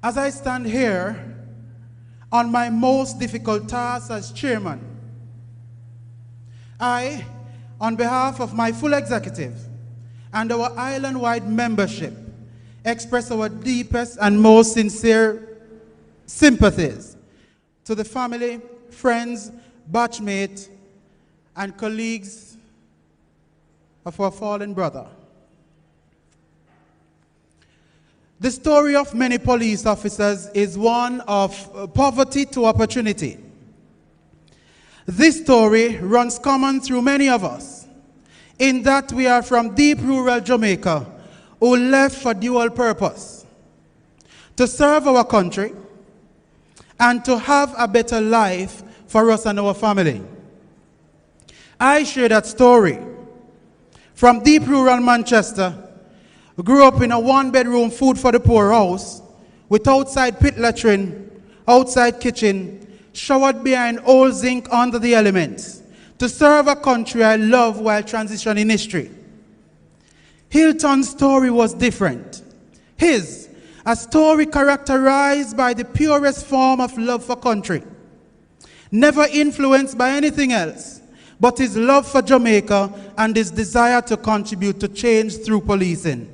As I stand here on my most difficult task as chairman, I, on behalf of my full executive and our island-wide membership, express our deepest and most sincere sympathies to the family, friends, batchmates, and colleagues of our fallen brother. The story of many police officers is one of poverty to opportunity. This story runs common through many of us, in that we are from deep rural Jamaica who left for dual purpose: to serve our country and to have a better life for us and our family. I share that story. From deep rural Manchester, grew up in a one-bedroom food for the poor house with outside pit latrine, outside kitchen, showered behind old zinc under the elements, to serve a country I love while transitioning history. Hylton's story was different. His, a story characterized by the purest form of love for country, never influenced by anything else but his love for Jamaica and his desire to contribute to change through policing.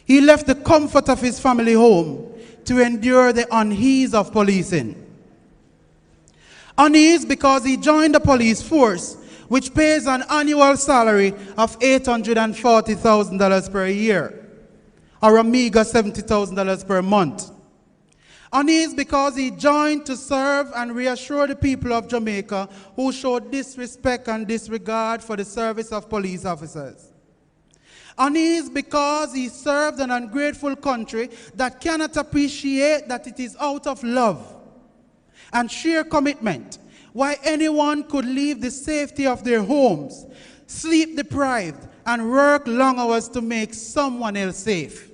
He left the comfort of his family home to endure the unease of policing. Unease because he joined the police force, which pays an annual salary of $840,000 per year, or a meager $70,000 per month. Unease because he joined to serve and reassure the people of Jamaica who showed disrespect and disregard for the service of police officers. Unease because he served an ungrateful country that cannot appreciate that it is out of love and sheer commitment why anyone could leave the safety of their homes, sleep deprived, and work long hours to make someone else safe.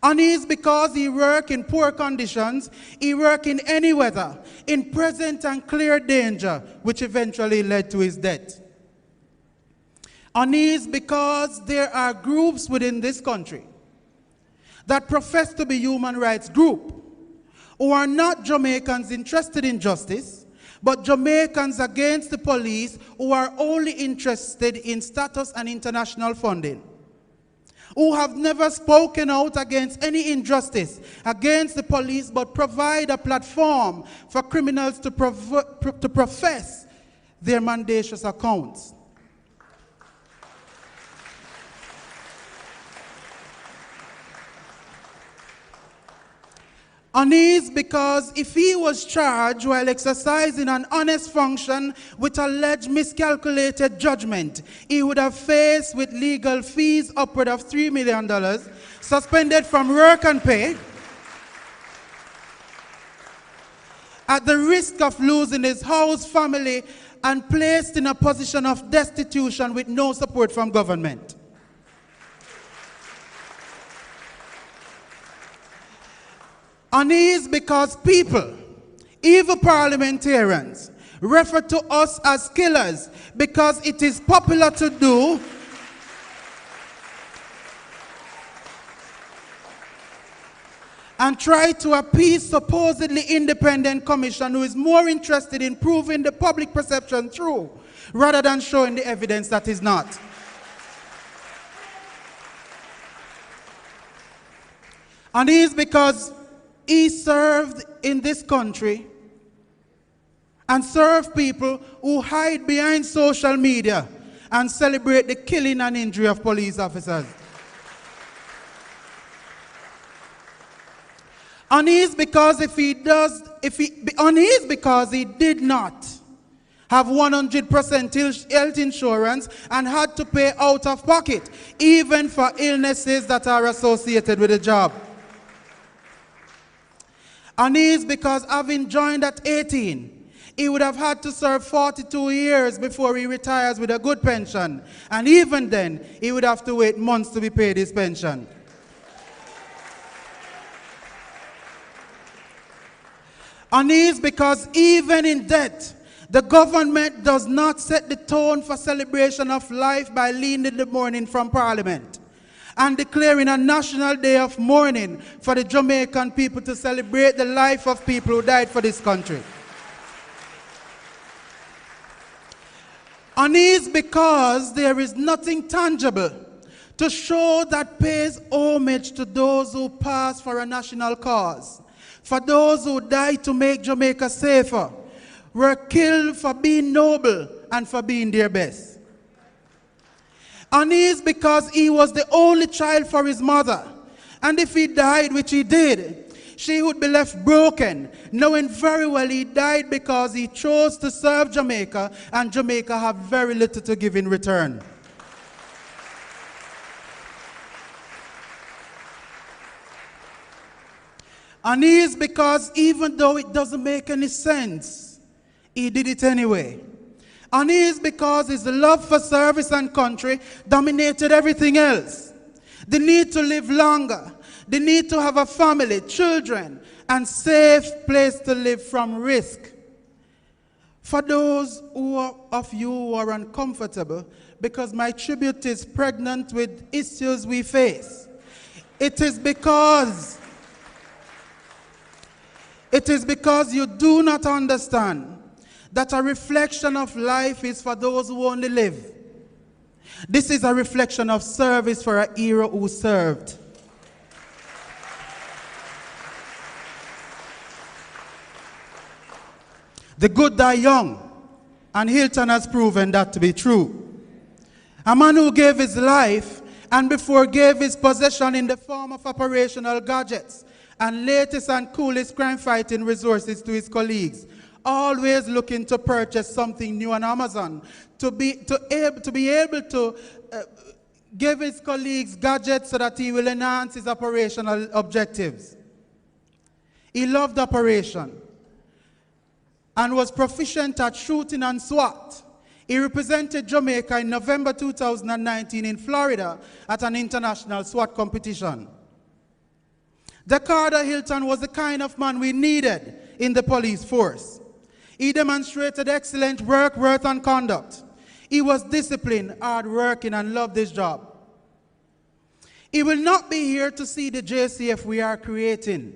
Unease because he worked in poor conditions, he worked in any weather, in present and clear danger, which eventually led to his death. Unease because there are groups within this country that profess to be human rights groups who are not Jamaicans interested in justice, but Jamaicans against the police who are only interested in status and international funding, who have never spoken out against any injustice against the police, but provide a platform for criminals to profess their mendacious accounts. Unease because if he was charged while exercising an honest function with alleged miscalculated judgment, he would have faced with legal fees upward of $3 million, suspended from work and pay, at the risk of losing his house, family, and placed in a position of destitution with no support from government. Unease because people, even parliamentarians, refer to us as killers because it is popular to do and try to appease supposedly independent commission who is more interested in proving the public perception true rather than showing the evidence that is not. Unease because he served in this country and served people who hide behind social media and celebrate the killing and injury of police officers. Unease because because he did not have 100% health insurance and had to pay out of pocket, even for illnesses that are associated with the job. Unease because having joined at 18, he would have had to serve 42 years before he retires with a good pension. And even then, he would have to wait months to be paid his pension. Unease because even in death, the government does not set the tone for celebration of life by leading the morning from Parliament. and declaring a national day of mourning for the Jamaican people to celebrate the life of people who died for this country. Unease because there is nothing tangible to show that pays homage to those who passed for a national cause, for those who died to make Jamaica safer, were killed for being noble and for being their best. Unease because he was the only child for his mother, and if he died, which he did, she would be left broken, knowing very well he died because he chose to serve Jamaica, and Jamaica have very little to give in return. Unease because even though it doesn't make any sense, he did it anyway. Unease because his love for service and country dominated everything else. The need to live longer, the need to have a family, children, and safe place to live from risk. For those of you who are uncomfortable, because my tribute is pregnant with issues we face, it is because you do not understand that a reflection of life is for those who only live. This is a reflection of service for a hero who served. The good die young, and Hylton has proven that to be true. A man who gave his life and before gave his possession in the form of operational gadgets and latest and coolest crime-fighting resources to his colleagues, always looking to purchase something new on Amazon, to be able to give his colleagues gadgets so that he will enhance his operational objectives. He loved operation and was proficient at shooting and SWAT. He represented Jamaica in November 2019 in Florida at an international SWAT competition. Decardo Hylton was the kind of man we needed in the police force. He demonstrated excellent work, worth, and conduct. He was disciplined, hard-working, and loved his job. He will not be here to see the JCF we are creating.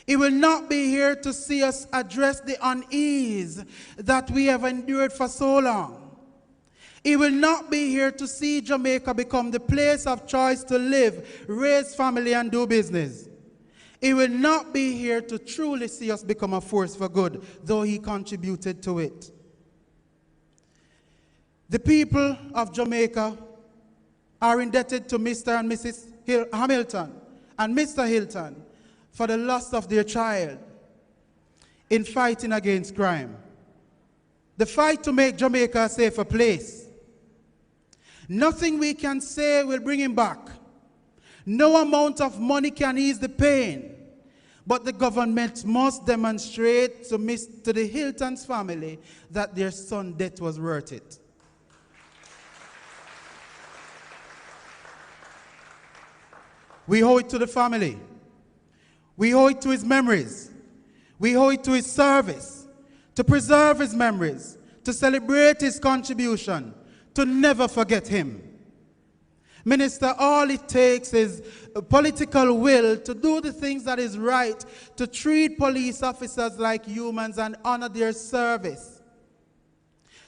He will not be here to see us address the unease that we have endured for so long. He will not be here to see Jamaica become the place of choice to live, raise family, and do business. He will not be here to truly see us become a force for good, though he contributed to it. The people of Jamaica are indebted to Mr. and Mrs. Hamilton and Mr. Hylton for the loss of their child in fighting against crime. The fight to make Jamaica a safer place. Nothing we can say will bring him back. No amount of money can ease the pain. But the government must demonstrate to the Hylton's family that their son's death was worth it. We owe it to the family. We owe it to his memories. We owe it to his service, to preserve his memories, to celebrate his contribution, to never forget him. Minister, all it takes is a political will to do the things that is right, to treat police officers like humans and honor their service.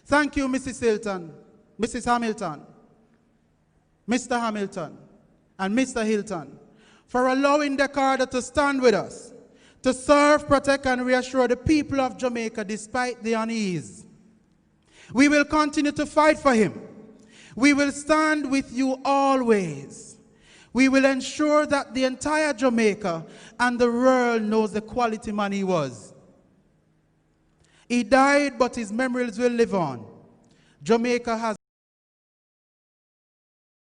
Thank you, Mrs. Hylton, Mrs. Hamilton, Mr. Hamilton, and Mr. Hylton, for allowing Decardo to stand with us, to serve, protect, and reassure the people of Jamaica despite the unease. We will continue to fight for him. We will stand with you always. We will ensure that the entire Jamaica and the world knows the quality man he was. He died, but his memories will live on. Jamaica has